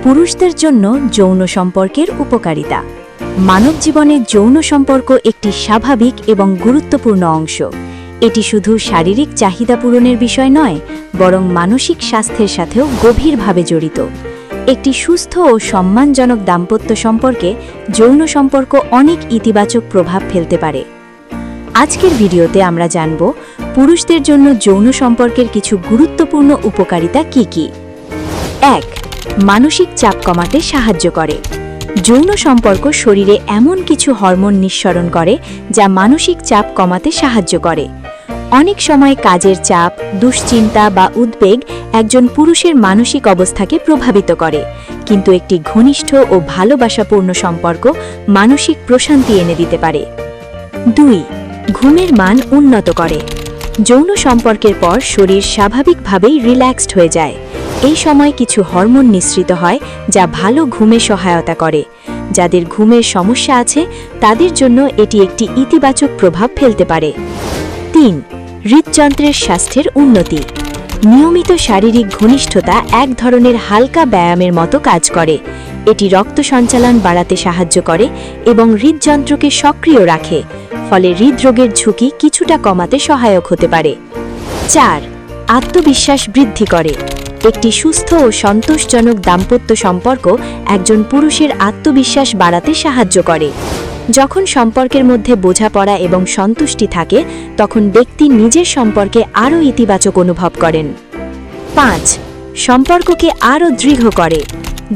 পুরুষদের জন্য যৌন সম্পর্কের উপকারিতা। মানব জীবনে যৌন সম্পর্ক একটি স্বাভাবিক এবং গুরুত্বপূর্ণ অংশ। এটি শুধু শারীরিক চাহিদা পূরণের বিষয় নয়, বরং মানসিক স্বাস্থ্যের সাথেও গভীরভাবে জড়িত। একটি সুস্থ ও সম্মানজনক দাম্পত্য সম্পর্কে যৌন সম্পর্ক অনেক ইতিবাচক প্রভাব ফেলতে পারে। আজকের ভিডিওতে আমরা জানব পুরুষদের জন্য যৌন সম্পর্কের কিছু গুরুত্বপূর্ণ উপকারিতা কি কি। 1. মানসিক চাপ কমাতে সাহায্য করে। যৌন সম্পর্ক শরীরে এমন কিছু হরমোন নিঃসরণ করে যা মানসিক চাপ কমাতে সাহায্য করে। অনেক সময় কাজের চাপ, দুশ্চিন্তা বা উদ্বেগ একজন পুরুষের মানসিক অবস্থাকে প্রভাবিত করে, কিন্তু একটি ঘনিষ্ঠ ও ভালোবাসাপূর্ণ সম্পর্ক মানসিক প্রশান্তি এনে দিতে পারে। 2. ঘুমের মান উন্নত করে। যৌন সম্পর্কের পর শরীর স্বাভাবিকভাবেই রিল্যাক্সড হয়ে যায়। এই সময় কিছু হরমোন নিঃসৃত হয় যা ভালো ঘুমে সহায়তা করে। যাদের ঘুমের সমস্যা আছে তাদের জন্য এটি একটি ইতিবাচক প্রভাব ফেলতে পারে। 3. হৃদযন্ত্রের স্বাস্থ্যের উন্নতি। নিয়মিত শারীরিক ঘনিষ্ঠতা এক ধরনের হালকা ব্যায়ামের মতো কাজ করে। এটি রক্ত সঞ্চালন বাড়াতে সাহায্য করে এবং হৃদযন্ত্রকে সক্রিয় রাখে, ফলে হৃদরোগের ঝুঁকি কিছুটা কমাতে সহায়ক হতে পারে। 4. আত্মবিশ্বাস বৃদ্ধি করে। একটি সুস্থ ও সন্তোষজনক দাম্পত্য সম্পর্ক একজন পুরুষের আত্মবিশ্বাস বাড়াতে সাহায্য করে। যখন সম্পর্কের মধ্যে বোঝাপড়া এবং সন্তুষ্টি থাকে, তখন ব্যক্তি নিজের সম্পর্কে আরও ইতিবাচক অনুভব করেন। 5. সম্পর্ককে আরও দৃঢ় করে।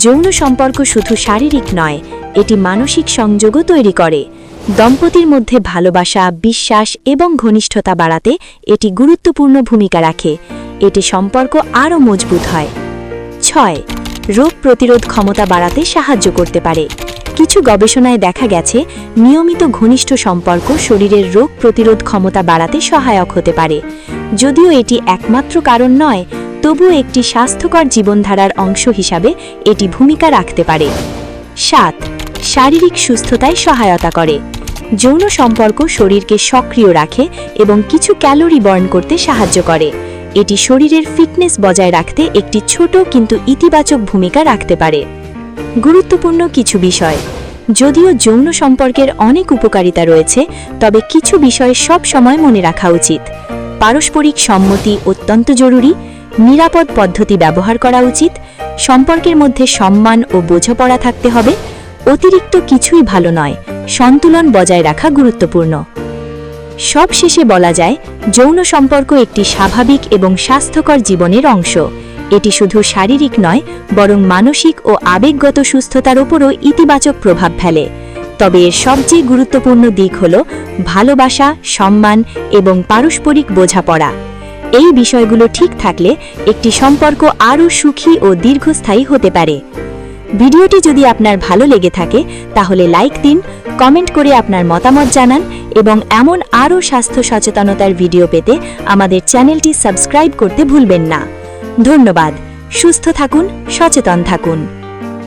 যৌন সম্পর্ক শুধু শারীরিক নয়, এটি মানসিক সংযোগও তৈরি করে। দম্পতির মধ্যে ভালোবাসা, বিশ্বাস এবং ঘনিষ্ঠতা বাড়াতে এটি গুরুত্বপূর্ণ ভূমিকা রাখে। এটি সম্পর্ক আরও মজবুত হয়। 6. রোগ প্রতিরোধ ক্ষমতা বাড়াতে সাহায্য করতে পারে। কিছু গবেষণায় দেখা গেছে নিয়মিত ঘনিষ্ঠ সম্পর্ক শরীরের রোগ প্রতিরোধ ক্ষমতা বাড়াতে সহায়ক হতে পারে। যদিও এটি একমাত্র কারণ নয়, তবুও একটি স্বাস্থ্যকর জীবনধারার অংশ হিসাবে এটি ভূমিকা রাখতে পারে। 7. শারীরিক সুস্থতায় সহায়তা করে। যৌন সম্পর্ক শরীরকে সক্রিয় রাখে এবং কিছু ক্যালোরি বার্ন করতে সাহায্য করে। এটি শরীরের ফিটনেস বজায় রাখতে একটি ছোট কিন্তু ইতিবাচক ভূমিকা রাখতে পারে। গুরুত্বপূর্ণ কিছু বিষয়। যদিও যৌন সম্পর্কের অনেক উপকারিতা রয়েছে, তবে কিছু বিষয় সব সময় মনে রাখা উচিত। পারস্পরিক সম্মতি অত্যন্ত জরুরি। নিরাপদ পদ্ধতি ব্যবহার করা উচিত। সম্পর্কের মধ্যে সম্মান ও বোঝাপড়া থাকতে হবে। অতিরিক্ত কিছুই ভালো নয়। সন্তুলন বজায় রাখা গুরুত্বপূর্ণ। সবশেষে বলা যায়, যৌন সম্পর্ক একটি স্বাভাবিক এবং স্বাস্থ্যকর জীবনের অংশ। এটি শুধু শারীরিক নয়, বরং মানসিক ও আবেগগত সুস্থতার উপরও ইতিবাচক প্রভাব ফেলে। তবে এর সবচেয়ে গুরুত্বপূর্ণ দিক হল ভালোবাসা, সম্মান এবং পারস্পরিক বোঝাপড়া। এই বিষয়গুলো ঠিক থাকলে একটি সম্পর্ক আরও সুখী ও দীর্ঘস্থায়ী হতে পারে। ভিডিওটি যদি আপনার ভালো লেগে থাকে তাহলে লাইক দিন, কমেন্ট করে আপনার মতামত জানান এবং এমন আরও স্বাস্থ্য সচেতনতার ভিডিও পেতে আমাদের চ্যানেলটি সাবস্ক্রাইব করতে ভুলবেন না। ধন্যবাদ। সুস্থ থাকুন, সচেতন থাকুন।